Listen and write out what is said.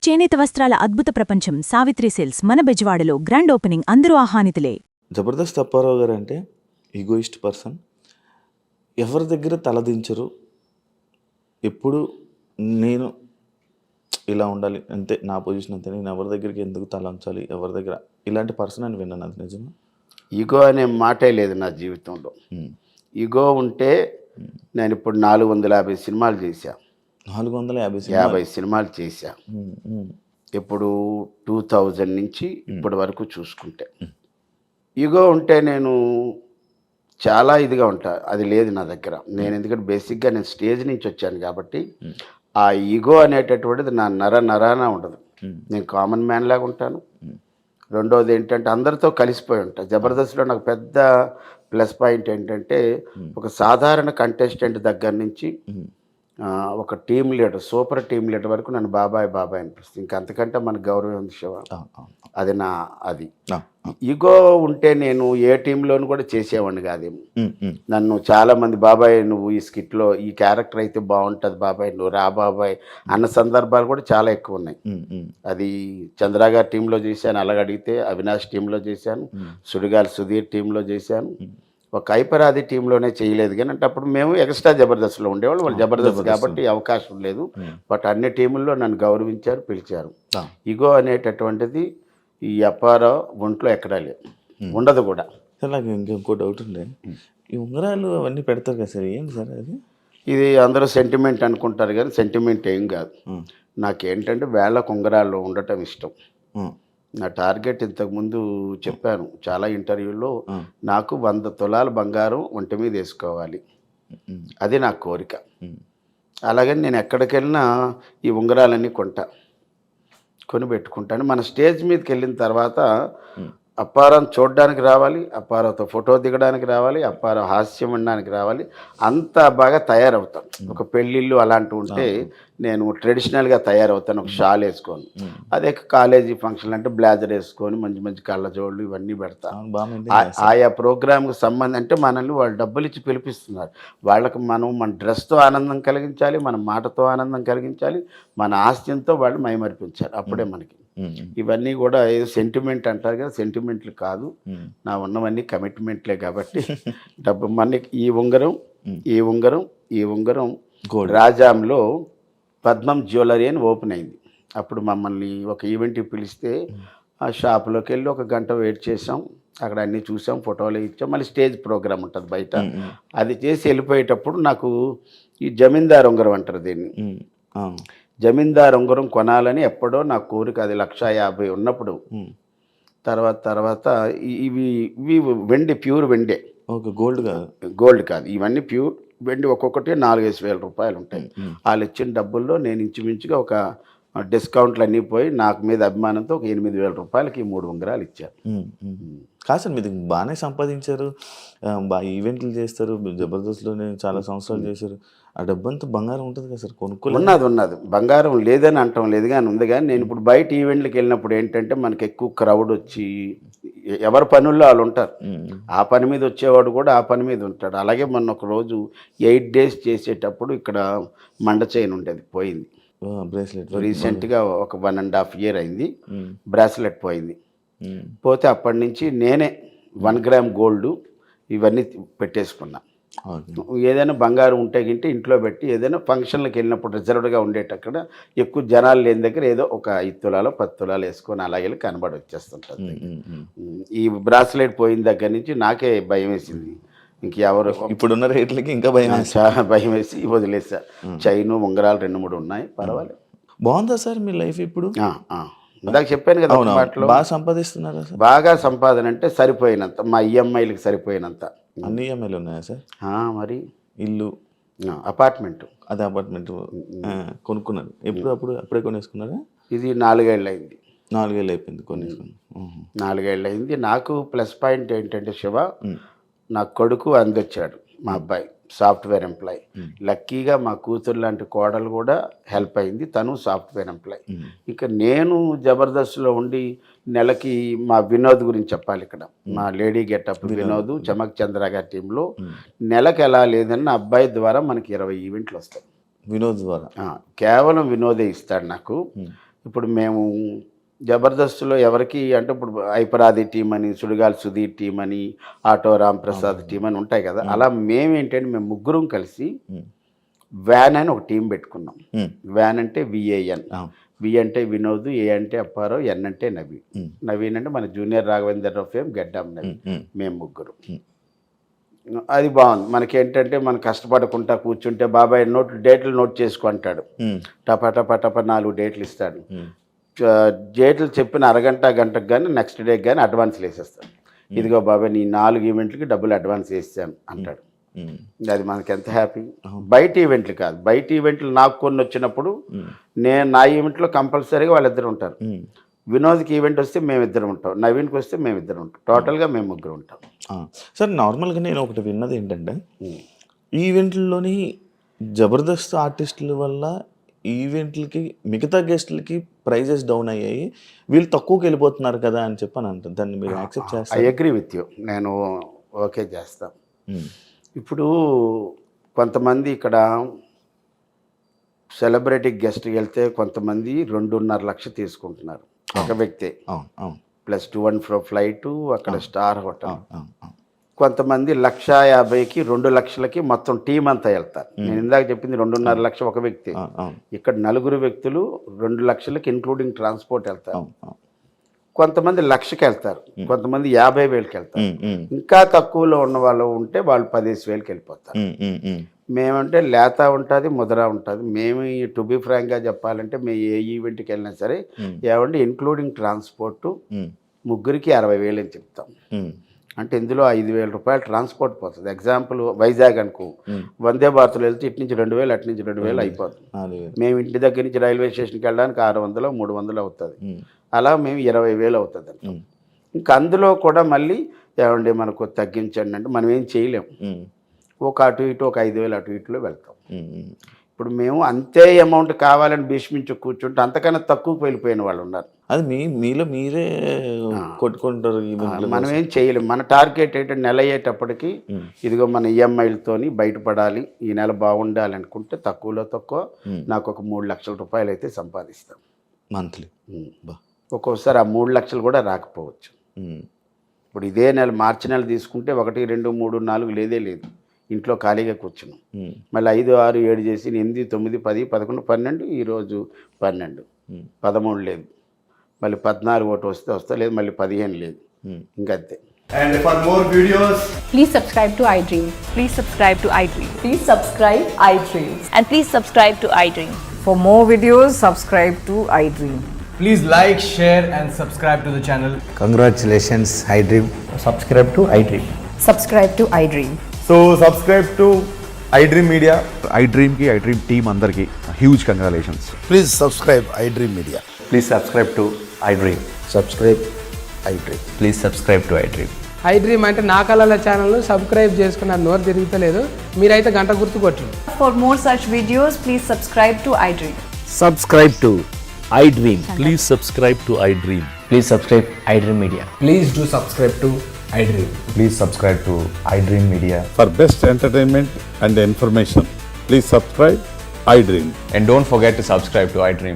చేనేత వస్త్రాల అద్భుత ప్రపంచం సావిత్రి సిల్క్స్ మన బెజవాడలో గ్రాండ్ ఓపెనింగ్ అందరూ ఆహ్వానితులే. జబర్దస్త్ అప్పారావు గారు అంటే ఈగోయిస్ట్ పర్సన్. ఎవరి దగ్గర తలదించరు. ఎప్పుడు నేను ఇలా ఉండాలి అంతే, నా పొజిషన్ అంతే, నేను ఎవరి దగ్గరికి ఎందుకు తల ఉంచాలి, ఎవరి దగ్గర ఇలాంటి పర్సన్ అని విన్నాను. అది నిజమా? ఈగో అనే మాటే లేదు నా జీవితంలో. ఈగో ఉంటే నేను ఇప్పుడు 450 సినిమాలు చేశా. 450 సినిమాలు చేశా. ఇప్పుడు 2000 నుంచి ఇప్పటి వరకు చూసుకుంటే. ఈగో ఉంటే నేను చాలా ఇదిగా ఉంటా. అది లేదు నా దగ్గర. నేను ఎందుకంటే బేసిక్గా నేను స్టేజ్ నుంచి వచ్చాను కాబట్టి ఆ ఈగో అనేటటువంటిది నా నరాన ఉండదు. నేను కామన్ మ్యాన్ లాగా ఉంటాను. రెండోది ఏంటంటే అందరితో కలిసిపోయి ఉంటా. జబర్దస్త్లో నాకు పెద్ద ప్లస్ పాయింట్ ఏంటంటే ఒక సాధారణ కంటెస్టెంట్ దగ్గర నుంచి ఒక team leader, super team leader వరకు నన్ను బాబాయ్ అనిపిస్తుంది. ఇంకా అంతకంటే మనకు గౌరవం ఉంది శివ. అది అది ఈగో ఉంటే నేను ఏ టీంలోనూ కూడా చేసేవాడిని కాదేమో. నన్ను చాలామంది బాబాయ్ నువ్వు ఈ స్కిట్లో ఈ క్యారెక్టర్ అయితే బాగుంటుంది బాబాయ్, నువ్వు రా బాబాయ్ అన్న సందర్భాలు కూడా చాలా ఎక్కువ ఉన్నాయి. అది చంద్ర గారి టీంలో చేశాను, అలాగ అడిగితే అవినాష్ టీంలో చేశాను, సుడిగాలి సుధీర్ టీంలో చేశాను. ఒక ఐపరాది టీంలోనే చేయలేదు కానీ అంటే అప్పుడు మేము ఎక్స్ట్రా జబర్దస్త్లో ఉండేవాళ్ళు. వాళ్ళు జబర్దస్త్ కాబట్టి అవకాశం లేదు. బట్ అన్ని టీముల్లో నన్ను గౌరవించారు, పిలిచారు. ఈగో అనేటటువంటిది ఈ అప్పారావు ఒంట్లో ఎక్కడా లేదు, ఉండదు కూడా. సార్ నాకు ఇంకో డౌట్ ఉండే, ఈ ఉంగరాలు అవన్నీ పెడతారు కదా సార్, ఏంటి సార్ అది? ఇది అందరూ సెంటిమెంట్ అనుకుంటారు కానీ సెంటిమెంట్ ఏం కాదు. నాకేంటంటే వేళ్ళకు ఉంగరాలు ఉండటం ఇష్టం. నా టార్గెట్ ఇంతకుముందు చెప్పాను చాలా ఇంటర్వ్యూలో, నాకు 100 తులాల బంగారం ఒంటి మీద వేసుకోవాలి, అది నా కోరిక. అలాగని నేను ఎక్కడికి వెళ్ళినా ఈ ఉంగరాలన్నీ కొని పెట్టుకుంటాను. మన స్టేజ్ మీదకి వెళ్ళిన తర్వాత అప్పారావు చూడడానికి రావాలి, అప్పారావుతో ఫోటో దిగడానికి రావాలి, అప్పారావు హాస్యం వినడానికి రావాలి. అంత బాగా తయారవుతాం. ఒక పెళ్ళిళ్ళు అలాంటివి ఉంటే నేను ట్రెడిషనల్గా తయారవుతాను, ఒక షాల్ వేసుకొని. అదే కాలేజీ ఫంక్షన్ అంటే బ్లేజర్ వేసుకొని మంచి కళ్ళజోళ్ళు ఇవన్నీ పెడతాను. ఆయా ప్రోగ్రామ్కి సంబంధం అంటే మనల్ని వాళ్ళు డబ్బులు ఇచ్చి పిలిపిస్తున్నారు. వాళ్ళకి మన డ్రెస్తో ఆనందం కలిగించాలి, మన మాటతో ఆనందం కలిగించాలి, మన ఆస్తితో వాళ్ళు మైమరిపించాలి. అప్పుడే మనకి ఇవన్నీ కూడా ఏదో సెంటిమెంట్ అంటారు కదా, సెంటిమెంట్లు కాదు, నా ఉన్నవన్నీ కమిట్మెంట్లే. కాబట్టి డబ్బు మనకి ఈ ఉంగరం రాజాంలో పద్మం జ్యువెలరీ అని ఓపెన్ అయింది. అప్పుడు మమ్మల్ని ఒక ఈవెంట్కి పిలిస్తే ఆ షాప్లోకి వెళ్ళి 1 గంట వెయిట్ చేసాం. అక్కడ అన్నీ చూసాం, ఫోటోలు ఇచ్చాం. మళ్ళీ స్టేజ్ ప్రోగ్రామ్ ఉంటుంది బయట, అది చేసి వెళ్ళిపోయేటప్పుడు నాకు ఈ జమీందార్ ఉంగరం అంటారు దీన్ని, జమీందార్ ఉంగరం కొనాలని ఎప్పుడో నా కోరిక. అది 1,50,000 ఉన్నప్పుడు. తర్వాత ఇవి వెండి, ప్యూర్ వెండే, గోల్డ్ కాదు, ఇవన్నీ ప్యూర్ వెండి. ఒక్కొక్కటి 4-5 వేల రూపాయలు ఉంటాయి. వాళ్ళు ఇచ్చిన డబ్బుల్లో నేను ఇంచుమించుగా ఒక డిస్కౌంట్లు అన్నీ పోయి నాకు మీద అభిమానంతో ఒక 8,000 రూపాయలకి 3 ఉంగరాలు ఇచ్చారు. కాదు సార్, మీరు బాగానే సంపాదించారు, బాగా ఈవెంట్లు చేస్తారు, జబర్దస్త్లోనే చాలా సంవత్సరాలు చేశారు. ఆ డబ్బంతా బంగారం ఉంటుంది కదా సార్, ఉన్నది బంగారం లేదని అంటాం లేదు కానీ ఉంది. కానీ నేను ఇప్పుడు బయట ఈవెంట్లకు వెళ్ళినప్పుడు ఏంటంటే మనకి ఎక్కువ క్రౌడ్ వచ్చి ఎవరి పనుల్లో వాళ్ళు ఉంటారు. ఆ పని మీద వచ్చేవాడు కూడా ఆ పని మీద ఉంటాడు. అలాగే మొన్న ఒక రోజు 8 days చేసేటప్పుడు ఇక్కడ మండ చైన్ ఉండేది, పోయింది. బ్రేస్లెట్ రీసెంట్గా ఒక 1.5 year అయింది, బ్రాస్లెట్ పోయింది. పోతే అప్పటి నుంచి నేనే 1 గ్రామ్ గోల్డ్ ఇవన్నీ పెట్టేసుకున్నా. ఏదైనా బంగారం ఉంటే గింటే ఇంట్లో పెట్టి ఏదైనా ఫంక్షన్లకు వెళ్ళినప్పుడు రిజర్వ్డ్గా ఉండేటక్కడ ఎక్కువ జనాలు లేని దగ్గర ఏదో ఒక 5 తులాలు 10 తులాలు వేసుకొని అలాగే కనబడి వచ్చేస్తుంటుంది. ఈ బ్రాస్లెట్ పోయిన దగ్గర నుంచి నాకే భయం వేసింది. ఇంకెవరు ఇప్పుడున్న రేట్లకి ఇంకా చాలా భయం వేసి వదిలేసా. చైను ఉంగరాలు 2-3 ఉన్నాయి, పర్వాలేదు. బాగుందా సార్ మీ లైఫ్ ఇప్పుడు? ఇందాక చెప్పాను కదా మాటలో, బాగా సంపాదిస్తున్నారా సార్? బాగా సంపాదన అంటే సరిపోయినంత, మా ఈఎంఐలకు సరిపోయినంత. అన్ని ఈఎంఐలు ఉన్నాయా సార్? మరి ఇల్లు, అపార్ట్మెంట్, అదే అపార్ట్మెంట్ కొనుక్కున్నారు అప్పుడే కొనేసుకున్నారా? ఇది 4 ఏళ్ళు అయింది. 4 ఏళ్ళు అయిపోయింది కొనేసుకుని. 4 ఏళ్ళు అయింది. నాకు ప్లస్ పాయింట్ ఏంటంటే శివ, నా కొడుకు అందొచ్చాడు, మా అబ్బాయి సాఫ్ట్వేర్ ఎంప్లాయ్. లక్కీగా మా కూతురు లాంటి కోడలు కూడా హెల్ప్ అయింది, తను సాఫ్ట్వేర్ ఎంప్లాయ్. ఇక నేను జబర్దస్త్లో ఉండి నెలకి మా వినోద్ గురించి చెప్పాలి. ఇక్కడ మా లేడీ గెటప్ వినోద్, చమక్ చంద్ర గారి టీంలో నెలకు ఎలా లేదని నా అబ్బాయి ద్వారా మనకి 20 ఈవెంట్లు వస్తాయి. వినోద్ ద్వారా కేవలం వినోదే ఇస్తాడు నాకు. ఇప్పుడు మేము జబర్దస్త్లో ఎవరికి అంటే ఇప్పుడు ఐపరాది టీం అని, సుడిగాలి సుధీర్ టీం అని, ఆటో రాంప్రసాద్ టీం అని ఉంటాయి కదా. అలా మేమేంటంటే మేము ముగ్గురం కలిసి వ్యాన్ అని ఒక టీం పెట్టుకున్నాం. వ్యాన్ అంటే VAN, వి అంటే వినోద్, ఏ అంటే అప్పారావు, ఎన్ అంటే నవీన్. నవీన్ అంటే మన జూనియర్ రాఘవేంద్రరావు ఫేమ్ గడ్డం నవీన్. మేము ముగ్గురు. అది బాగుంది. మనకేంటంటే మనం కష్టపడకుండా కూర్చుంటే బాబాయ్ డేట్లు నోట్ చేసుకుంటాడు. టపా టపా టపా 4 డేట్లు ఇస్తాడు. డేట్లు చెప్పిన అరగంట గంటకు కానీ నెక్స్ట్ డేకి కానీ అడ్వాన్స్లు వేసేస్తాడు. ఇదిగో బాబాయ్ నీ 4 ఈవెంట్లకి డబ్బులు అడ్వాన్స్ వేసాను అంటాడు. అది మనకి ఎంత హ్యాపీ. బయట ఈవెంట్లు కాదు, బయట ఈవెంట్లు నాకు కొన్ని వచ్చినప్పుడు నా ఈవెంట్లో కంపల్సరీగా వాళ్ళిద్దరు ఉంటారు. వినోద్కి ఈవెంట్ వస్తే మేమిద్దరం ఉంటాం, నవీన్కి వస్తే మేమిద్దరం ఉంటాం, టోటల్గా మేము ముగ్గురు ఉంటాం. సార్ నార్మల్గా నేను ఒకటి విన్నది ఏంటంటే ఈవెంట్లలోని జబర్దస్త్ ఆర్టిస్టుల వల్ల ఈవెంట్లకి మిగతా గెస్ట్లకి ప్రైజెస్ డౌన్ అయ్యాయి, వీళ్ళు తక్కువకి వెళ్ళిపోతున్నారు కదా అని చెప్పని అంటారు. దాన్ని మీరు యాక్సెప్ట్ చేస్తారు? ఐ అగ్రీ విత్ యూ, నేను ఓకే చేస్తాం. ఇప్పుడు కొంతమంది ఇక్కడ సెలబ్రిటీ గెస్ట్కి వెళ్తే కొంతమంది 2.5 లక్షలు తీసుకుంటున్నారు ఒక వ్యక్తి, ప్లస్ 2 and fro ఫ్లైటు, అక్కడ స్టార్ హోటల్. కొంతమంది 1,50,000కి 2 లక్షలకి మొత్తం టీం అంతా వెళ్తారు. నేను ఇందాక చెప్పింది 2.5 లక్షలు ఒక వ్యక్తి, ఇక్కడ 4 వ్యక్తులు 2 లక్షలకి ఇంక్లూడింగ్ ట్రాన్స్పోర్ట్ వెళ్తారు. కొంతమంది 1,00,000కి వెళ్తారు, కొంతమంది 50,000కి వెళ్తారు. ఇంకా తక్కువలో ఉన్న వాళ్ళు ఉంటే వాళ్ళు 15,000కి వెళ్ళిపోతారు. మేమంటే లేత ఉంటుంది, ముదర ఉంటుంది. మేము టు బి ఫ్రాంక్గా చెప్పాలంటే మేము ఏ ఈవెంట్కి వెళ్ళినా సరే ఏమంటే ఇంక్లూడింగ్ ట్రాన్స్పోర్టు ముగ్గురికి 60,000 అని చెప్తాం. అంటే ఇందులో 5,000 రూపాయలు ట్రాన్స్పోర్ట్ పోతుంది. ఎగ్జాంపుల్ వైజాగ్ అనుకో, వందే భారత్లో వెళ్తే ఇటు నుంచి 2,000, అటు నుంచి 2,000 అయిపోతుంది. మేము ఇంటి దగ్గర నుంచి రైల్వే స్టేషన్కి వెళ్ళడానికి 600, 300 అవుతుంది. అలా మేము 20,000 అవుతుంది అంట. ఇంకా అందులో కూడా మళ్ళీ ఏమండి మనకు తగ్గించండి అంటే మనం ఏం చేయలేము. ఒక అటు ఇటు ఒక 5,000 అటు ఇటులో వెళ్తాం. ఇప్పుడు మేము అంతే అమౌంట్ కావాలని భీష్మించి కూర్చుంటే అంతకన్నా తక్కువకి వెళ్ళిపోయిన వాళ్ళు ఉన్నారు. అది మీలో మీరే కొట్టుకుంటారు. మనం ఏం చేయలేము. మన టార్గెట్ ఏంటంటే నెల అయ్యేటప్పటికి ఇదిగో మన ఈఎంఐలతోని బయటపడాలి, ఈ నెల బాగుండాలి అనుకుంటే తక్కువలో తక్కువ నాకు ఒక 3 లక్షల రూపాయలు అయితే సంపాదిస్తాం మంత్లీ. ఒక్కోసారి ఆ 3 లక్షలు కూడా రాకపోవచ్చు. ఇప్పుడు ఇదే నెల మార్చి నెల తీసుకుంటే 1, 2, 3, 4 లేదే లేదు, ఇంట్లో ఖాళీగా కూర్చున్నాం. మళ్ళీ 5, 6, 7 చేసి 8, 9, 10, 11, 12, ఈరోజు 12, 13 లేదు, మళ్ళీ 14 ఒకటి వస్తే లేదు, మళ్ళీ 15 లేదు, ఇంకంతే. And for more videos, please subscribe to iDream. Please subscribe to iDream. Please subscribe iDream. And please subscribe to iDream. For more videos, subscribe to iDream. please like, share and subscribe to the channel. Congratulations, iDream. Subscribe to iDream. Subscribe to iDream. So subscribe to iDream Media. iDream ki iDream team andarki huge congratulations. Please subscribe iDream Media. Please subscribe to iDream. Subscribe iDream. Please subscribe to iDream. iDream అంటే నా కళల channel subscribe చేసుకున్న నోరు తిరుగుతలేదు, మీరైతే గంట గుర్తు కొట్టండి. For more such videos, please subscribe to iDream. Subscribe to iDream. Please subscribe to iDream. Please subscribe iDream Media. Please do subscribe to iDream. Please subscribe to iDream Media. For best entertainment and information, please subscribe iDream. And don't forget to subscribe to iDream.